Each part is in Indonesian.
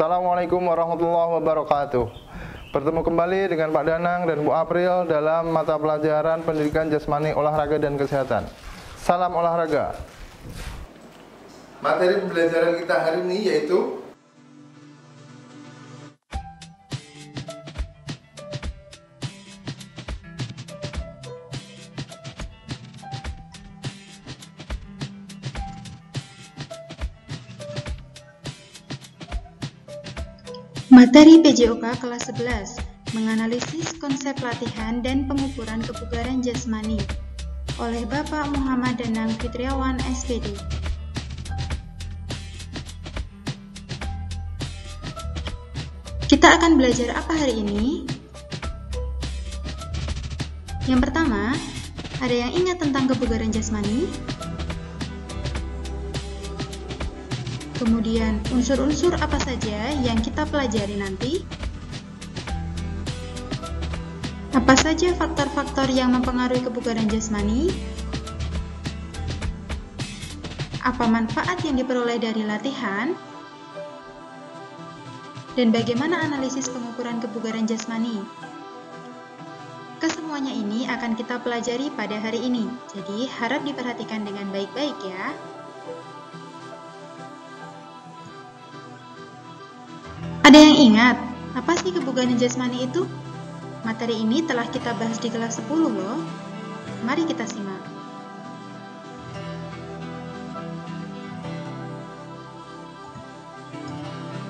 Assalamualaikum warahmatullahi wabarakatuh. Bertemu kembali dengan Pak Danang dan Bu April dalam mata pelajaran Pendidikan Jasmani, Olahraga dan Kesehatan. Salam olahraga. Materi pembelajaran kita hari ini yaitu Materi PJOK kelas 11, menganalisis konsep latihan dan pengukuran kebugaran jasmani oleh Bapak Muhammad Danang Fitriawan, SPD. Kita akan belajar apa hari ini? Yang pertama, ada yang ingat tentang kebugaran jasmani? Kemudian, unsur-unsur apa saja yang kita pelajari nanti? Apa saja faktor-faktor yang mempengaruhi kebugaran jasmani? Apa manfaat yang diperoleh dari latihan? Dan bagaimana analisis pengukuran kebugaran jasmani? Kesemuanya ini akan kita pelajari pada hari ini, jadi harap diperhatikan dengan baik-baik ya. Ada yang ingat, apa sih kebugaran jasmani itu? Materi ini telah kita bahas di kelas 10 loh. Mari kita simak.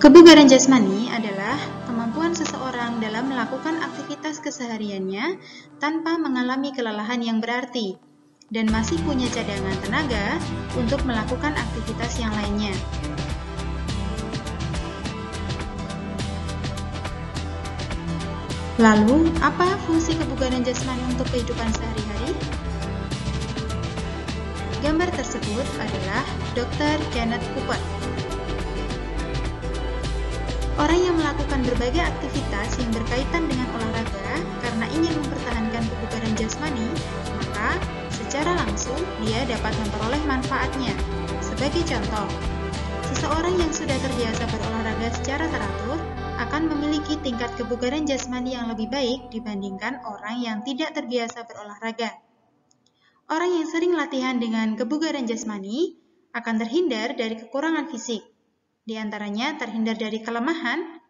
Kebugaran jasmani adalah kemampuan seseorang dalam melakukan aktivitas kesehariannya tanpa mengalami kelelahan yang berarti dan masih punya cadangan tenaga untuk melakukan aktivitas yang lainnya. Lalu, apa fungsi kebugaran jasmani untuk kehidupan sehari-hari? Gambar tersebut adalah Dr. Kenneth Cooper. Orang yang melakukan berbagai aktivitas yang berkaitan dengan olahraga karena ingin mempertahankan kebugaran jasmani, maka secara langsung dia dapat memperoleh manfaatnya. Sebagai contoh, seseorang yang sudah terbiasa berolahraga secara teratur akan memiliki tingkat kebugaran jasmani yang lebih baik dibandingkan orang yang tidak terbiasa berolahraga. Orang yang sering latihan dengan kebugaran jasmani akan terhindar dari kekurangan fisik. Di antaranya terhindar dari kelemahan,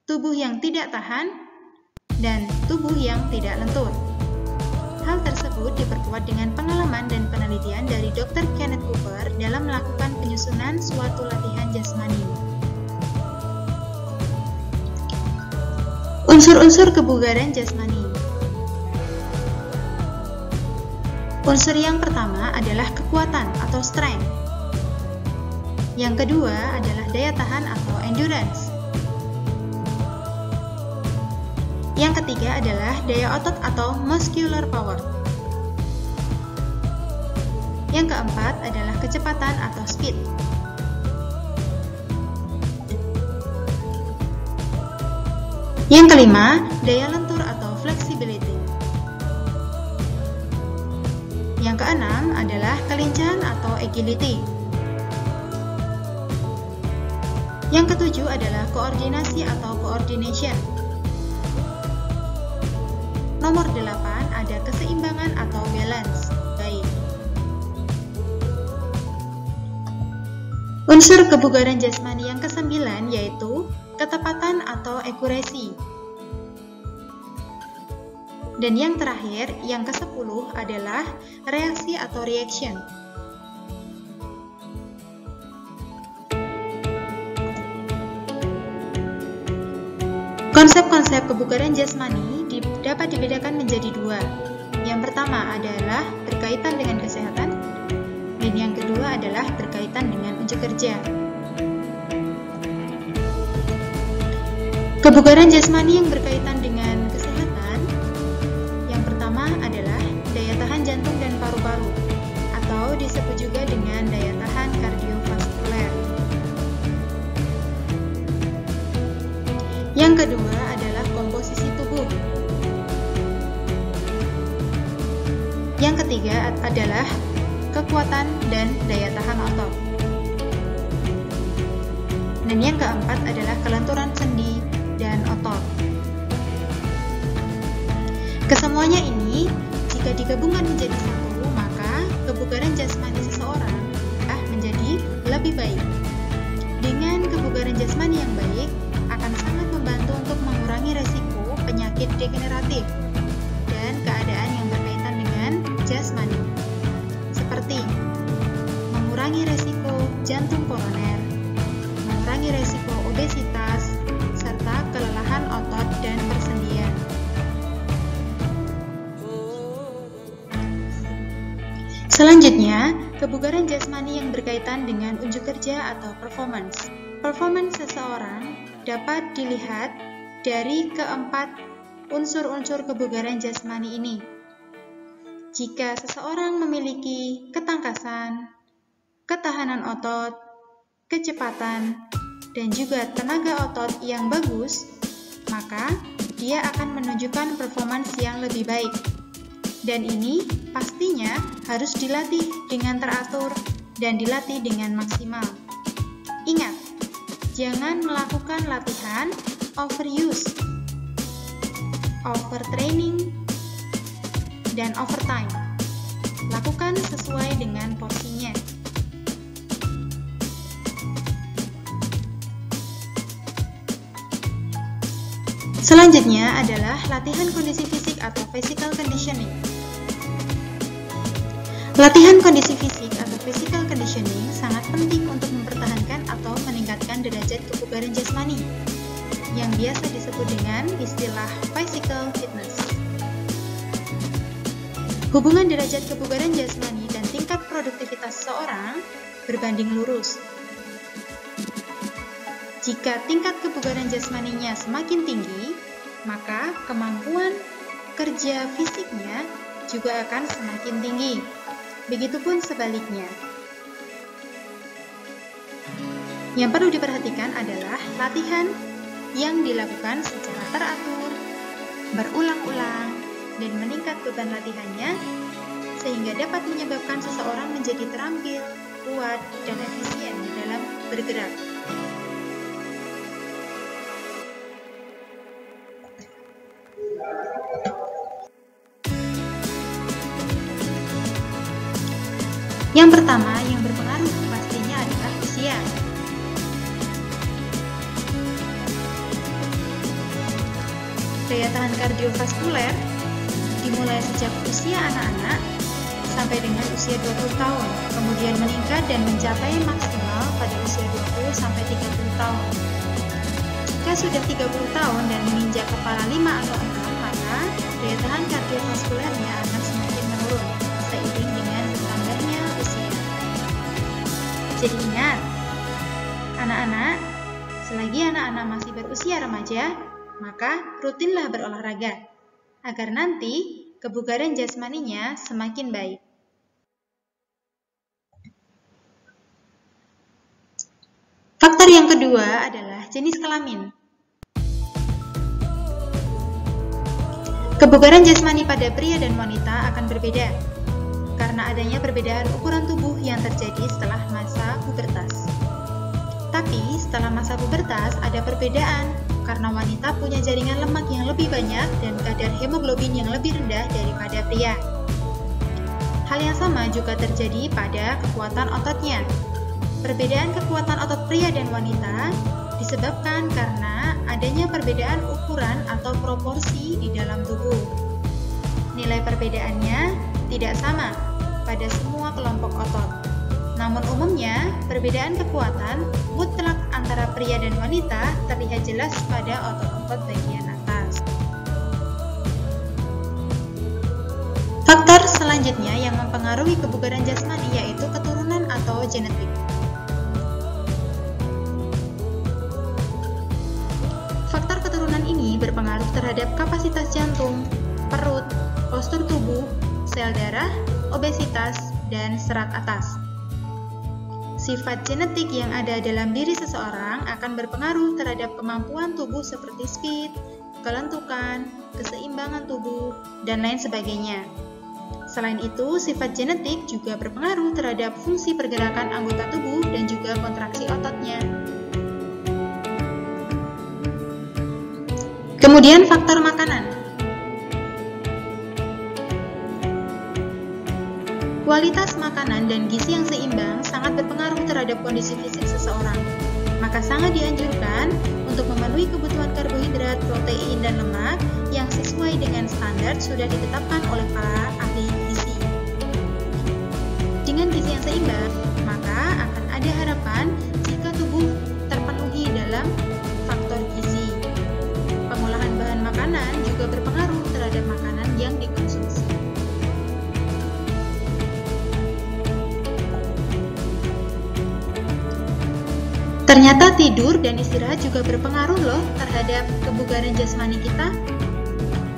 tubuh yang tidak tahan, dan tubuh yang tidak lentur. Hal tersebut diperkuat dengan pengalaman dan penelitian dari Dr. Kenneth Cooper dalam melakukan penyusunan suatu latihan jasmani. Unsur-unsur kebugaran jasmani. Unsur yang pertama adalah kekuatan atau strength. Yang kedua adalah daya tahan atau endurance. Yang ketiga adalah daya otot atau muscular power. Yang keempat adalah kecepatan atau speed. Yang kelima, daya lentur atau flexibility. Yang keenam adalah kelincahan atau agility. Yang ketujuh adalah koordinasi atau coordination. Nomor 8 ada keseimbangan atau balance. Baik. Unsur kebugaran jasmani yang ke-9 yaitu ketepatan atau accuracy. Dan yang terakhir, yang ke-10 adalah reaksi atau reaction. Konsep-konsep kebugaran jasmani dapat dibedakan menjadi dua. Yang pertama adalah berkaitan dengan kesehatan, dan yang kedua adalah berkaitan dengan unjuk kerja. Kebugaran jasmani yang berkaitan dengan kesehatan, yang pertama adalah daya tahan jantung dan paru-paru, atau disebut juga dengan daya tahan kardiovaskuler. Yang kedua adalah komposisi tubuh. Yang ketiga adalah kekuatan dan daya tahan otot. Dan yang keempat adalah kelenturan sendi dan otot. Kesemuanya ini, jika digabungkan menjadi satu, maka kebugaran jasmani seseorang menjadi lebih baik. Dengan kebugaran jasmani yang baik, akan sangat membantu untuk mengurangi resiko penyakit degeneratif dan keadaan yang berkaitan dengan jasmani, seperti mengurangi resiko jantung koroner, mengurangi resiko obesitas, serta kelelahan otot dan persendian. Selanjutnya, kebugaran jasmani yang berkaitan dengan unjuk kerja atau performance. Performance seseorang dapat dilihat dari keempat unsur-unsur kebugaran jasmani ini. Jika seseorang memiliki ketangkasan, ketahanan otot, kecepatan, dan juga tenaga otot yang bagus, maka dia akan menunjukkan performance yang lebih baik. Dan ini pastinya harus dilatih dengan teratur dan dilatih dengan maksimal. Ingat, jangan melakukan latihan overuse, overtraining, dan overtime. Lakukan sesuai dengan porsinya. Selanjutnya adalah latihan kondisi fisik atau physical conditioning. Latihan kondisi fisik atau physical conditioning sangat penting untuk mempertahankan atau meningkatkan derajat kebugaran jasmani, yang biasa disebut dengan istilah physical fitness. Hubungan derajat kebugaran jasmani dan tingkat produktivitas seseorang berbanding lurus. Jika tingkat kebugaran jasmaninya semakin tinggi, maka kemampuan kerja fisiknya juga akan semakin tinggi. Begitupun sebaliknya. Yang perlu diperhatikan adalah latihan yang dilakukan secara teratur, berulang-ulang, dan meningkat beban latihannya, sehingga dapat menyebabkan seseorang menjadi terampil, kuat, dan efisien dalam bergerak. Yang pertama yang berpengaruh pastinya adalah usia. Daya tahan kardiovaskuler dimulai sejak usia anak-anak sampai dengan usia 20 tahun, kemudian meningkat dan mencapai maksimal pada usia 20 sampai 30 tahun. Jika sudah 30 tahun dan menginjak kepala 5 atau 6, maka daya tahan kardiovaskulernya akan semakin menurun seiring dengan bertambahnya usia. Jadi ingat, anak-anak, selagi anak-anak masih berusia remaja, maka rutinlah berolahraga, agar nanti kebugaran jasmaninya semakin baik. Faktor yang kedua adalah jenis kelamin. Kebugaran jasmani pada pria dan wanita akan berbeda, karena adanya perbedaan ukuran tubuh yang terjadi setelah masa pubertas. Tapi setelah masa pubertas ada perbedaan, karena wanita punya jaringan lemak yang lebih banyak dan kadar hemoglobin yang lebih rendah daripada pria. Hal yang sama juga terjadi pada kekuatan ototnya. Perbedaan kekuatan otot pria dan wanita disebabkan karena adanya perbedaan ukuran atau proporsi di dalam tubuh. Nilai perbedaannya tidak sama pada semua kelompok otot. Namun umumnya, perbedaan kekuatan mutlak antara pria dan wanita terlihat jelas pada otot-otot bagian atas. Faktor selanjutnya yang mempengaruhi kebugaran jasmani yaitu keturunan atau genetik. Faktor keturunan ini berpengaruh terhadap kapasitas jantung, perut, postur tubuh, sel darah, obesitas, dan serat atas. Sifat genetik yang ada dalam diri seseorang akan berpengaruh terhadap kemampuan tubuh seperti speed, kelentukan, keseimbangan tubuh, dan lain sebagainya. Selain itu, sifat genetik juga berpengaruh terhadap fungsi pergerakan anggota tubuh dan juga kontraksi ototnya. Kemudian faktor makanan. Kualitas makanan dan gizi yang seimbang sangat berpengaruh terhadap kondisi fisik seseorang. Maka sangat dianjurkan untuk memenuhi kebutuhan karbohidrat, protein, dan lemak yang sesuai dengan standar sudah ditetapkan oleh para ahli gizi. Dengan gizi yang seimbang, maka akan ada harapan jika tubuh terpenuhi dalam faktor gizi. Pengolahan bahan makanan juga berpengaruh terhadap makanan yang dikonsumsi. Ternyata tidur dan istirahat juga berpengaruh loh terhadap kebugaran jasmani kita.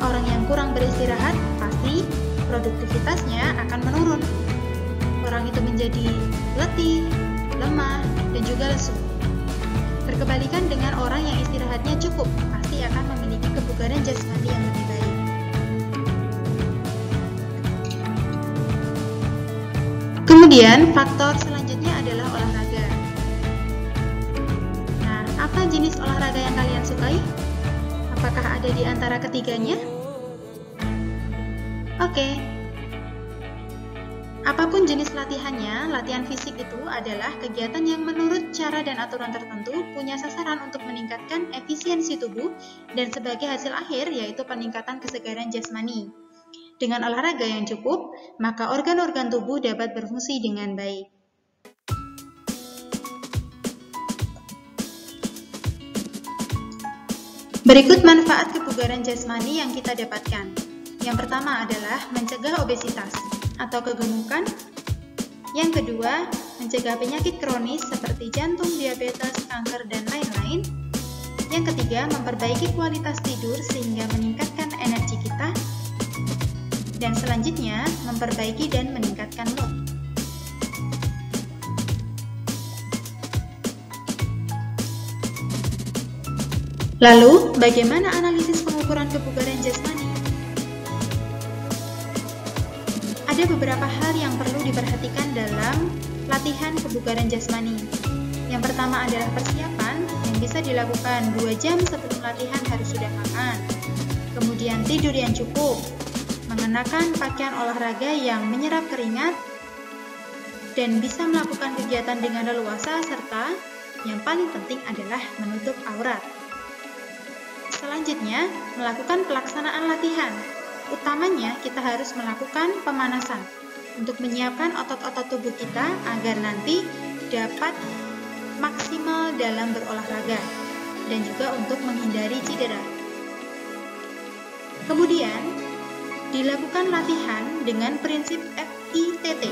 Orang yang kurang beristirahat pasti produktivitasnya akan menurun. Orang itu menjadi letih, lemah, dan juga lesu. Berkebalikan dengan orang yang istirahatnya cukup, pasti akan memiliki kebugaran jasmani yang lebih baik. Kemudian faktor selanjutnya adalah olahraga. Apa jenis olahraga yang kalian sukai? Apakah ada di antara ketiganya? Oke. Apapun jenis latihannya, latihan fisik itu adalah kegiatan yang menurut cara dan aturan tertentu punya sasaran untuk meningkatkan efisiensi tubuh dan sebagai hasil akhir yaitu peningkatan kesegaran jasmani. Dengan olahraga yang cukup, maka organ-organ tubuh dapat berfungsi dengan baik. Berikut manfaat kebugaran jasmani yang kita dapatkan. Yang pertama adalah mencegah obesitas atau kegemukan. Yang kedua, mencegah penyakit kronis seperti jantung, diabetes, kanker, dan lain-lain. Yang ketiga, memperbaiki kualitas tidur sehingga meningkatkan energi kita. Dan selanjutnya, memperbaiki dan meningkatkan mood. Lalu, bagaimana analisis pengukuran kebugaran jasmani? Ada beberapa hal yang perlu diperhatikan dalam latihan kebugaran jasmani. Yang pertama adalah persiapan yang bisa dilakukan 2 jam sebelum latihan harus sudah makan. Kemudian tidur yang cukup, mengenakan pakaian olahraga yang menyerap keringat, dan bisa melakukan kegiatan dengan leluasa, serta yang paling penting adalah menutup aurat. Selanjutnya, melakukan pelaksanaan latihan. Utamanya, kita harus melakukan pemanasan untuk menyiapkan otot-otot tubuh kita agar nanti dapat maksimal dalam berolahraga dan juga untuk menghindari cedera. Kemudian, dilakukan latihan dengan prinsip FITT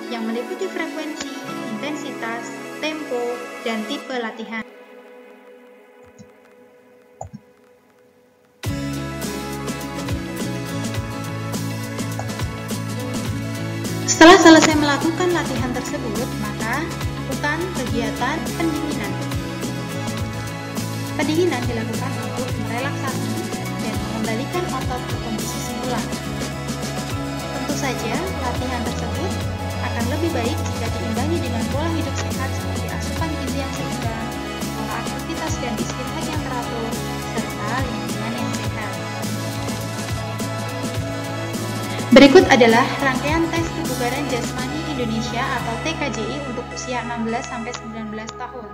yang meliputi frekuensi, intensitas, tempo, dan tipe latihan. Setelah selesai melakukan latihan tersebut, maka lakukan kegiatan pendinginan. Pendinginan dilakukan untuk merelaksasi dan mengembalikan otot ke kondisi semula. Tentu saja, latihan tersebut akan lebih baik jika diimbangi dengan pola hidup sehat seperti asupan gizi yang seimbang, pola aktivitas dan istirahat yang teratur, serta lingkungan yang sehat. Berikut adalah rangkaian tes kebugaran jasmani Indonesia atau TKJI untuk usia 16-19 tahun.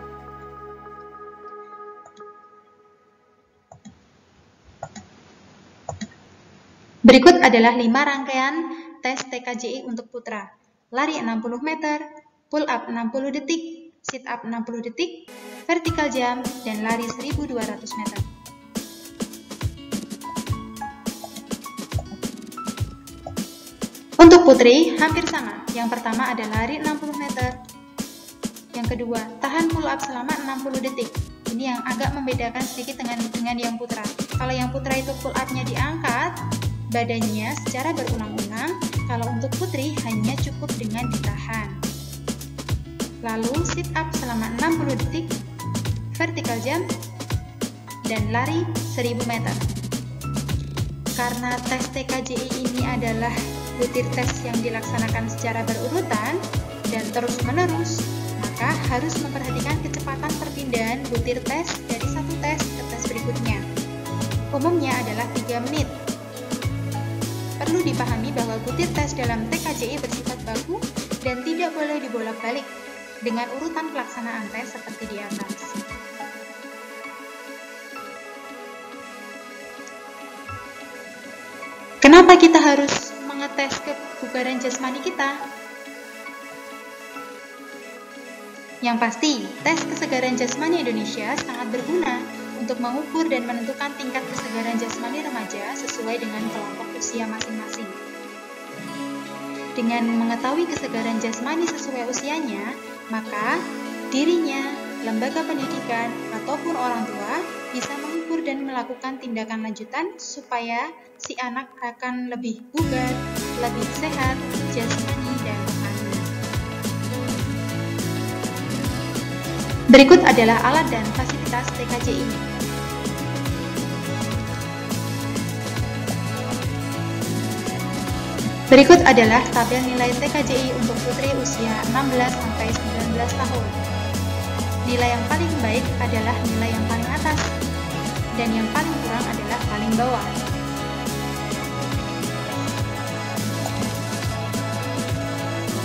Berikut adalah 5 rangkaian tes TKJI untuk putra. Lari 60 meter, pull up 60 detik, sit up 60 detik, vertical jump, dan lari 1200 meter. Untuk putri, hampir sama. Yang pertama ada lari 60 meter. Yang kedua, tahan pull up selama 60 detik. Ini yang agak membedakan sedikit dengan yang putra. Kalau yang putra itu pull up-nya diangkat badannya secara berulang-ulang, kalau untuk putri hanya cukup dengan ditahan. Lalu sit up selama 60 detik, vertical jump, dan lari 1000 meter. Karena tes TKJI ini adalah butir tes yang dilaksanakan secara berurutan dan terus-menerus, maka harus memperhatikan kecepatan perpindahan butir tes dari satu tes ke tes berikutnya. umumnya adalah 3 menit. Perlu dipahami bahwa butir tes dalam TKJI bersifat baku dan tidak boleh dibolak-balik dengan urutan pelaksanaan tes seperti di atas. Kenapa kita harus mengetes kebugaran jasmani kita? Yang pasti, tes kesegaran jasmani Indonesia sangat berguna untuk mengukur dan menentukan tingkat kesegaran jasmani remaja sesuai dengan kelompok usia masing-masing. Dengan mengetahui kesegaran jasmani sesuai usianya, maka dirinya, lembaga pendidikan, ataupun orang tua bisa mengukur dan melakukan tindakan lanjutan supaya si anak akan lebih bugar, lebih sehat, jasmani dan rohani. Berikut adalah alat dan fasilitas TKJI. Berikut adalah tabel nilai TKJI untuk putri usia 16-19 tahun. Nilai yang paling baik adalah nilai yang paling atas, dan yang paling kurang adalah paling bawah.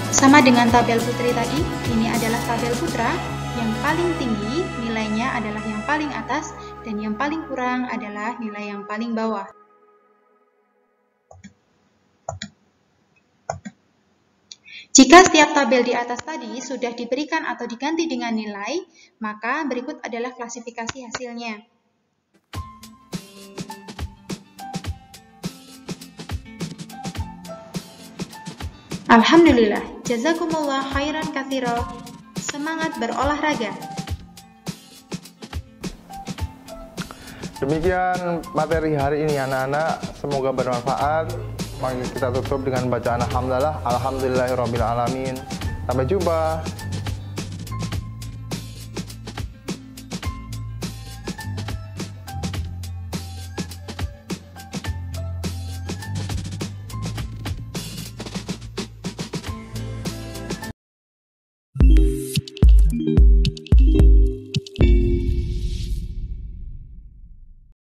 Sama dengan tabel putri tadi, ini adalah tabel putra. Yang paling tinggi nilainya adalah yang paling atas, dan yang paling kurang adalah nilai yang paling bawah. Jika setiap tabel di atas tadi sudah diberikan atau diganti dengan nilai, maka berikut adalah klasifikasi hasilnya. Alhamdulillah, jazakumullah khairan katsira. Semangat berolahraga. Demikian materi hari ini anak-anak, semoga bermanfaat. Mari kita tutup dengan bacaan alhamdulillah, alhamdulillahirabbil alamin. Sampai jumpa.